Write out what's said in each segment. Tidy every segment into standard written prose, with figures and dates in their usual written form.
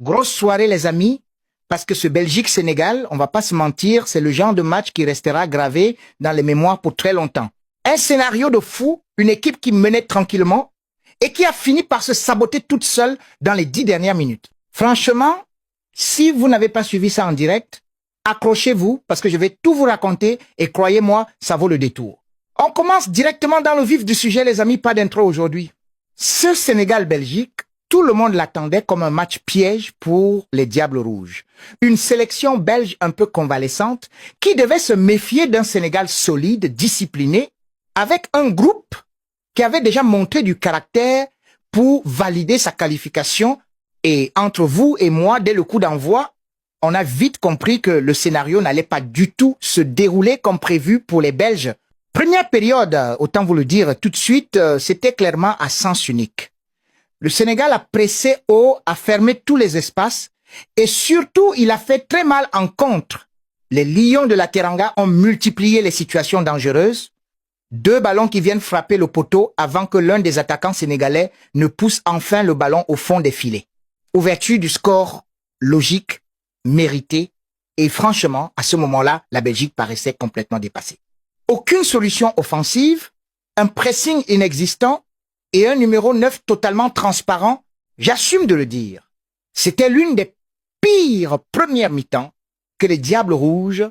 Grosse soirée, les amis, parce que ce Belgique-Sénégal, on va pas se mentir, c'est le genre de match qui restera gravé dans les mémoires pour très longtemps. Un scénario de fou, une équipe qui menait tranquillement et qui a fini par se saboter toute seule dans les 10 dernières minutes. Franchement, si vous n'avez pas suivi ça en direct, accrochez-vous parce que je vais tout vous raconter et croyez-moi, ça vaut le détour. On commence directement dans le vif du sujet, les amis, pas d'intro aujourd'hui. Ce Sénégal-Belgique, tout le monde l'attendait comme un match piège pour les Diables Rouges. Une sélection belge un peu convalescente qui devait se méfier d'un Sénégal solide, discipliné, avec un groupe qui avait déjà montré du caractère pour valider sa qualification. Et entre vous et moi, dès le coup d'envoi, on a vite compris que le scénario n'allait pas du tout se dérouler comme prévu pour les Belges. Première période, autant vous le dire tout de suite, c'était clairement à sens unique. Le Sénégal a pressé haut, a fermé tous les espaces et surtout, il a fait très mal en contre. Les Lions de la Teranga ont multiplié les situations dangereuses. 2 ballons qui viennent frapper le poteau avant que l'un des attaquants sénégalais ne pousse enfin le ballon au fond des filets. Ouverture du score logique, mérité et franchement, à ce moment-là, la Belgique paraissait complètement dépassée. Aucune solution offensive, un pressing inexistant et un numéro 9 totalement transparent, j'assume de le dire. C'était l'une des pires premières mi-temps que les Diables Rouges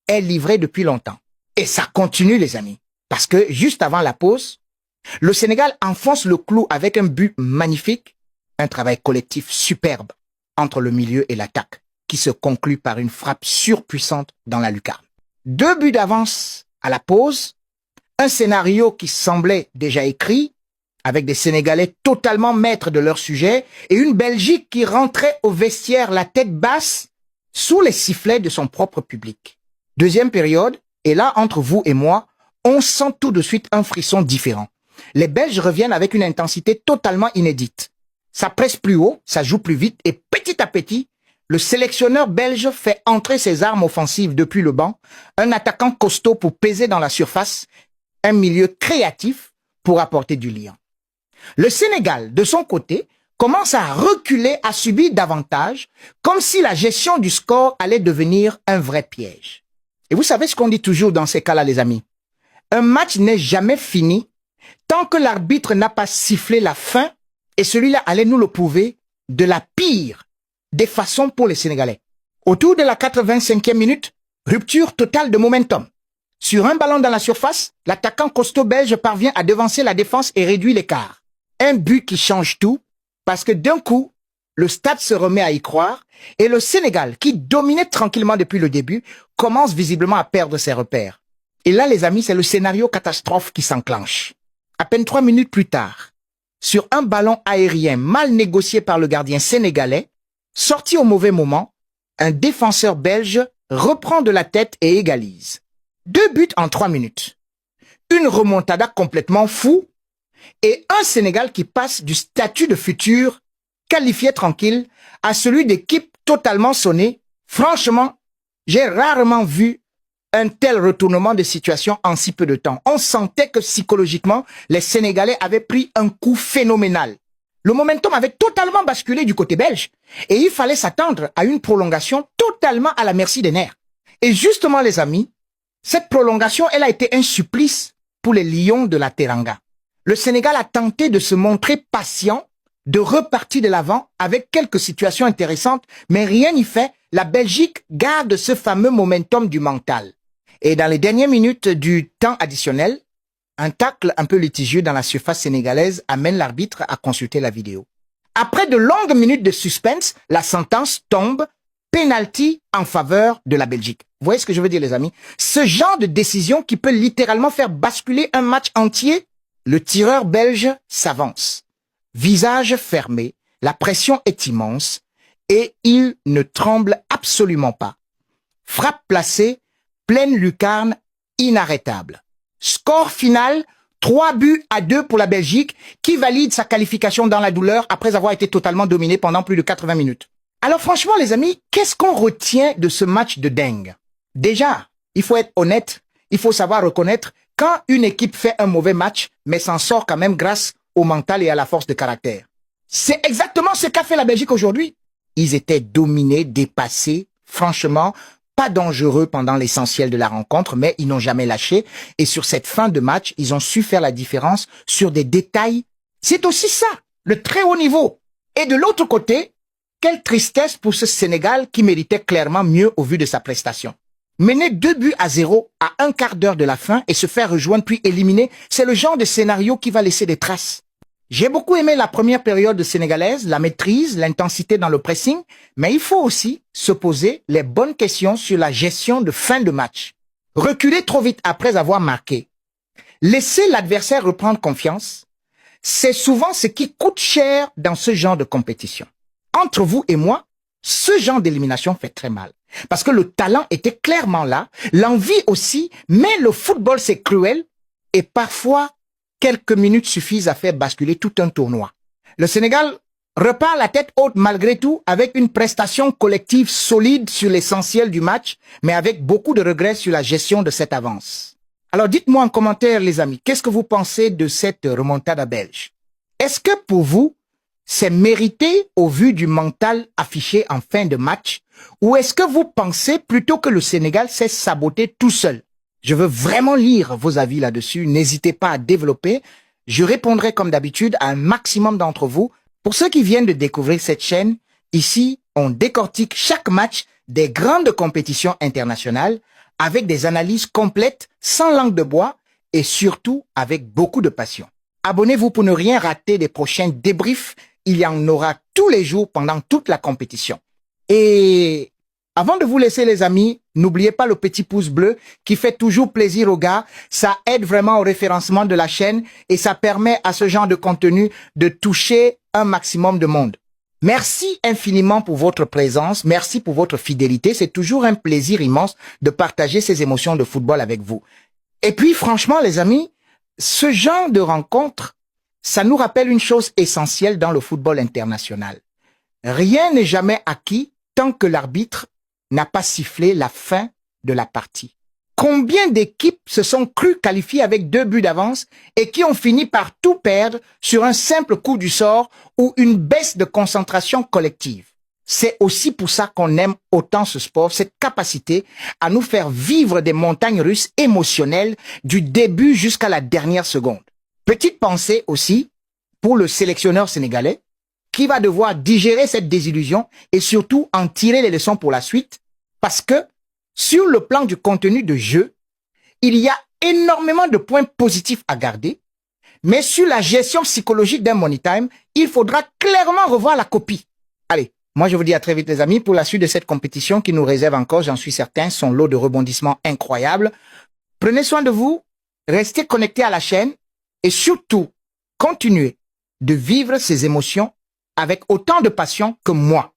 aient livrées depuis longtemps. Et ça continue, les amis. Parce que juste avant la pause, le Sénégal enfonce le clou avec un but magnifique, un travail collectif superbe entre le milieu et l'attaque, qui se conclut par une frappe surpuissante dans la lucarne. 2 buts d'avance à la pause, un scénario qui semblait déjà écrit, avec des Sénégalais totalement maîtres de leur sujet, et une Belgique qui rentrait au vestiaire la tête basse, sous les sifflets de son propre public. Deuxième période, et là, entre vous et moi, on sent tout de suite un frisson différent. Les Belges reviennent avec une intensité totalement inédite. Ça presse plus haut, ça joue plus vite, et petit à petit, le sélectionneur belge fait entrer ses armes offensives depuis le banc, un attaquant costaud pour peser dans la surface, un milieu créatif pour apporter du lien. Le Sénégal, de son côté, commence à reculer, à subir davantage, comme si la gestion du score allait devenir un vrai piège. Et vous savez ce qu'on dit toujours dans ces cas-là, les amis? Un match n'est jamais fini tant que l'arbitre n'a pas sifflé la fin, et celui-là allait nous le prouver de la pire des façons pour les Sénégalais. Autour de la 85e minute, rupture totale de momentum. Sur un ballon dans la surface, l'attaquant costaud belge parvient à devancer la défense et réduit l'écart. Un but qui change tout, parce que d'un coup, le stade se remet à y croire, et le Sénégal, qui dominait tranquillement depuis le début, commence visiblement à perdre ses repères. Et là, les amis, c'est le scénario catastrophe qui s'enclenche. À peine 3 minutes plus tard, sur un ballon aérien mal négocié par le gardien sénégalais, sorti au mauvais moment, un défenseur belge reprend de la tête et égalise. 2 buts en 3 minutes. Une remontada complètement fou et un Sénégal qui passe du statut de futur qualifié tranquille à celui d'équipe totalement sonnée. Franchement, j'ai rarement vu un tel retournement de situation en si peu de temps. On sentait que psychologiquement, les Sénégalais avaient pris un coup phénoménal. Le momentum avait totalement basculé du côté belge et il fallait s'attendre à une prolongation totalement à la merci des nerfs. Et justement, les amis, cette prolongation, elle a été un supplice pour les Lions de la Teranga. Le Sénégal a tenté de se montrer patient, de repartir de l'avant avec quelques situations intéressantes, mais rien n'y fait. La Belgique garde ce fameux momentum du mental. Et dans les dernières minutes du temps additionnel, un tacle un peu litigieux dans la surface sénégalaise amène l'arbitre à consulter la vidéo. Après de longues minutes de suspense, la sentence tombe, penalty en faveur de la Belgique. Vous voyez ce que je veux dire, les amis? Ce genre de décision qui peut littéralement faire basculer un match entier. Le tireur belge s'avance. Visage fermé, la pression est immense et il ne tremble absolument pas. Frappe placée, pleine lucarne, inarrêtable. Score final, 3-2 pour la Belgique qui valide sa qualification dans la douleur après avoir été totalement dominée pendant plus de 80 minutes. Alors franchement les amis, qu'est-ce qu'on retient de ce match de dingue? Déjà, il faut être honnête, il faut savoir reconnaître quand une équipe fait un mauvais match, mais s'en sort quand même grâce au mental et à la force de caractère. C'est exactement ce qu'a fait la Belgique aujourd'hui. Ils étaient dominés, dépassés, franchement, pas dangereux pendant l'essentiel de la rencontre, mais ils n'ont jamais lâché. Et sur cette fin de match, ils ont su faire la différence sur des détails. C'est aussi ça, le très haut niveau. Et de l'autre côté, quelle tristesse pour ce Sénégal qui méritait clairement mieux au vu de sa prestation. Mener 2-0 à un quart d'heure de la fin et se faire rejoindre puis éliminer, c'est le genre de scénario qui va laisser des traces. J'ai beaucoup aimé la première période sénégalaise, la maîtrise, l'intensité dans le pressing, mais il faut aussi se poser les bonnes questions sur la gestion de fin de match. Reculer trop vite après avoir marqué, laisser l'adversaire reprendre confiance, c'est souvent ce qui coûte cher dans ce genre de compétition. Entre vous et moi, ce genre d'élimination fait très mal. Parce que le talent était clairement là, l'envie aussi, mais le football c'est cruel et parfois quelques minutes suffisent à faire basculer tout un tournoi. Le Sénégal repart la tête haute malgré tout avec une prestation collective solide sur l'essentiel du match, mais avec beaucoup de regrets sur la gestion de cette avance. Alors dites-moi en commentaire les amis, qu'est-ce que vous pensez de cette remontada belge? Est-ce que pour vous, c'est mérité au vu du mental affiché en fin de match? Ou est-ce que vous pensez plutôt que le Sénégal s'est saboté tout seul? Je veux vraiment lire vos avis là-dessus. N'hésitez pas à développer. Je répondrai comme d'habitude à un maximum d'entre vous. Pour ceux qui viennent de découvrir cette chaîne, ici, on décortique chaque match des grandes compétitions internationales avec des analyses complètes, sans langue de bois et surtout avec beaucoup de passion. Abonnez-vous pour ne rien rater des prochains débriefs. Il y en aura tous les jours pendant toute la compétition. Et avant de vous laisser les amis, n'oubliez pas le petit pouce bleu qui fait toujours plaisir aux gars. Ça aide vraiment au référencement de la chaîne et ça permet à ce genre de contenu de toucher un maximum de monde. Merci infiniment pour votre présence, merci pour votre fidélité. C'est toujours un plaisir immense de partager ces émotions de football avec vous. Et puis franchement les amis, ce genre de rencontre, ça nous rappelle une chose essentielle dans le football international. Rien n'est jamais acquis tant que l'arbitre n'a pas sifflé la fin de la partie. Combien d'équipes se sont crues qualifiées avec 2 buts d'avance et qui ont fini par tout perdre sur un simple coup du sort ou une baisse de concentration collective? C'est aussi pour ça qu'on aime autant ce sport, cette capacité à nous faire vivre des montagnes russes émotionnelles du début jusqu'à la dernière seconde. Petite pensée aussi pour le sélectionneur sénégalais qui va devoir digérer cette désillusion et surtout en tirer les leçons pour la suite parce que sur le plan du contenu de jeu, il y a énormément de points positifs à garder, mais sur la gestion psychologique d'un money time, il faudra clairement revoir la copie. Allez, moi je vous dis à très vite les amis pour la suite de cette compétition qui nous réserve encore, j'en suis certain, son lot de rebondissements incroyables. Prenez soin de vous, restez connectés à la chaîne et surtout, continuez de vivre ces émotions avec autant de passion que moi.